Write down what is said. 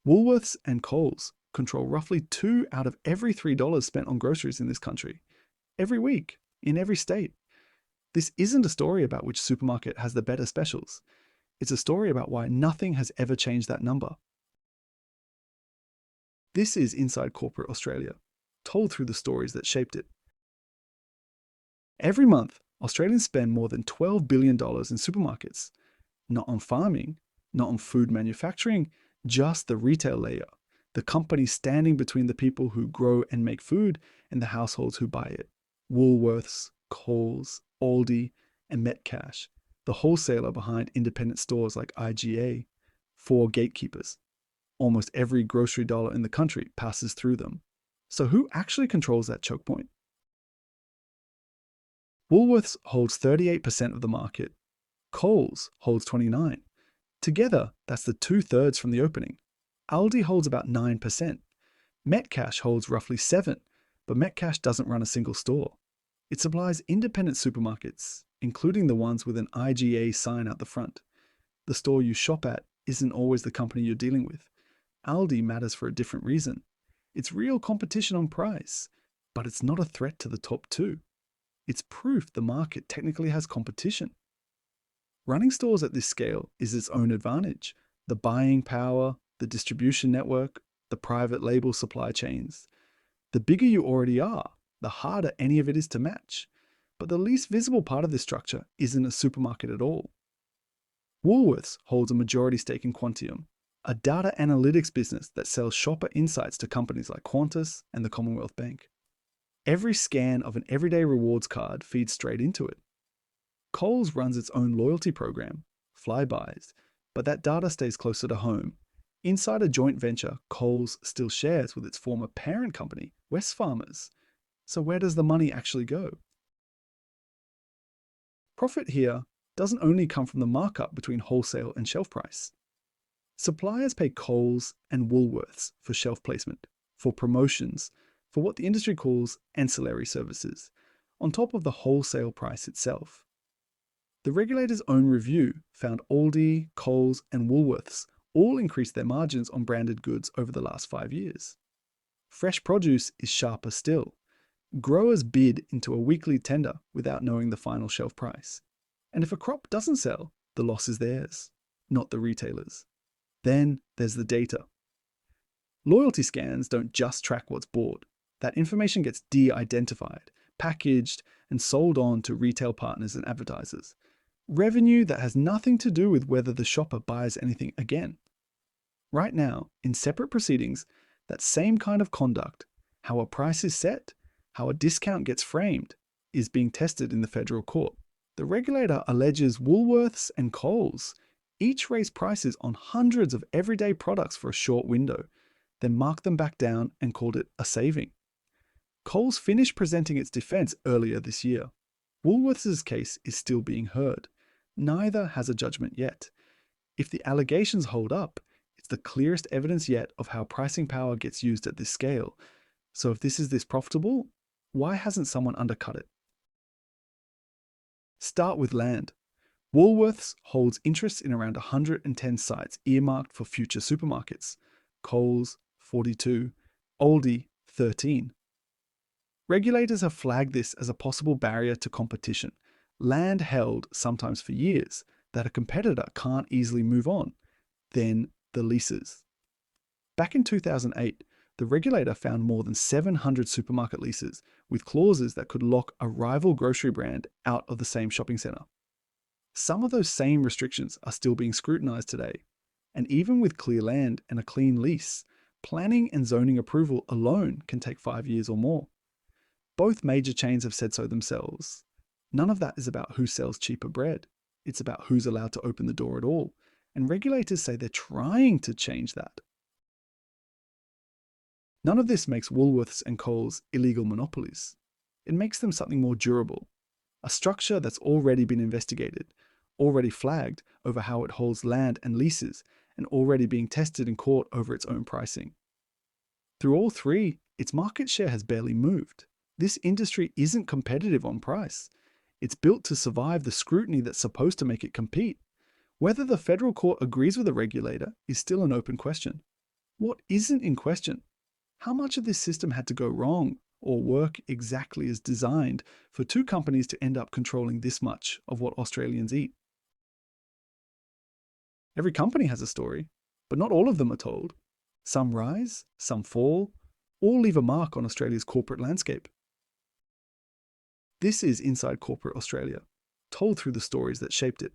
Woolworths and Coles control roughly 2 out of every $3 spent on groceries in this country, every week, in every state. This isn't a story about which supermarket has the better specials. It's a story about why nothing has ever changed that number. This is Inside Corporate Australia, told through the stories that shaped it. Every month, Australians spend more than $12 billion in supermarkets. Not on farming, not on food manufacturing, just the retail layer, the companies standing between the people who grow and make food and the households who buy it. Woolworths, Coles, Aldi, and Metcash, the wholesaler behind independent stores like IGA, 4 gatekeepers. Almost every grocery dollar in the country passes through them. So who actually controls that choke point? Woolworths holds 38% of the market. Coles holds 29%. Together, that's the 2/3 from the opening. Aldi holds about 9%. Metcash holds roughly 7%, but Metcash doesn't run a single store. It supplies independent supermarkets, including the ones with an IGA sign out the front. The store you shop at isn't always the company you're dealing with. Aldi matters for a different reason. It's real competition on price, but it's not a threat to the top 2. It's proof the market technically has competition. Running stores at this scale is its own advantage. The buying power, the distribution network, the private label supply chains. The bigger you already are, the harder any of it is to match. But the least visible part of this structure isn't a supermarket at all. Woolworths holds a majority stake in Quantium, a data analytics business that sells shopper insights to companies like Qantas and the Commonwealth Bank. Every scan of an everyday rewards card feeds straight into it. Coles runs its own loyalty program, Flybuys, but that data stays closer to home. Inside a joint venture, Coles still shares with its former parent company, Wesfarmers. So where does the money actually go? Profit here doesn't only come from the markup between wholesale and shelf price. Suppliers pay Coles and Woolworths for shelf placement, for promotions, for what the industry calls ancillary services, on top of the wholesale price itself. The regulator's own review found Aldi, Coles, and Woolworths all increased their margins on branded goods over the last 5 years. Fresh produce is sharper still. Growers bid into a weekly tender without knowing the final shelf price. And if a crop doesn't sell, the loss is theirs, not the retailer's. Then there's the data. Loyalty scans don't just track what's bought. That information gets de-identified, packaged, and sold on to retail partners and advertisers. Revenue that has nothing to do with whether the shopper buys anything again. Right now, in separate proceedings, that same kind of conduct, how a price is set, how a discount gets framed, is being tested in the federal court. The regulator alleges Woolworths and Coles each raised prices on hundreds of everyday products for a short window, then marked them back down and called it a saving. Coles finished presenting its defense earlier this year. Woolworths' case is still being heard. Neither has a judgment yet. If the allegations hold up, it's the clearest evidence yet of how pricing power gets used at this scale. So if this is this profitable, why hasn't someone undercut it? Start with land. Woolworths holds interests in around 110 sites earmarked for future supermarkets. Coles, 42. Aldi, 13. Regulators have flagged this as a possible barrier to competition. Land held, sometimes for years, that a competitor can't easily move on. Then the leases. Back in 2008, the regulator found more than 700 supermarket leases with clauses that could lock a rival grocery brand out of the same shopping centre. Some of those same restrictions are still being scrutinised today. And even with clear land and a clean lease, planning and zoning approval alone can take 5 years or more. Both major chains have said so themselves. None of that is about who sells cheaper bread. It's about who's allowed to open the door at all. And regulators say they're trying to change that. None of this makes Woolworths and Coles illegal monopolies. It makes them something more durable. A structure that's already been investigated, already flagged over how it holds land and leases, and already being tested in court over its own pricing. Through all three, its market share has barely moved. This industry isn't competitive on price. It's built to survive the scrutiny that's supposed to make it compete. Whether the federal court agrees with the regulator is still an open question. What isn't in question? How much of this system had to go wrong or work exactly as designed for two companies to end up controlling this much of what Australians eat? Every company has a story, but not all of them are told. Some rise, some fall, all leave a mark on Australia's corporate landscape. This is Inside Corporate Australia, told through the stories that shaped it.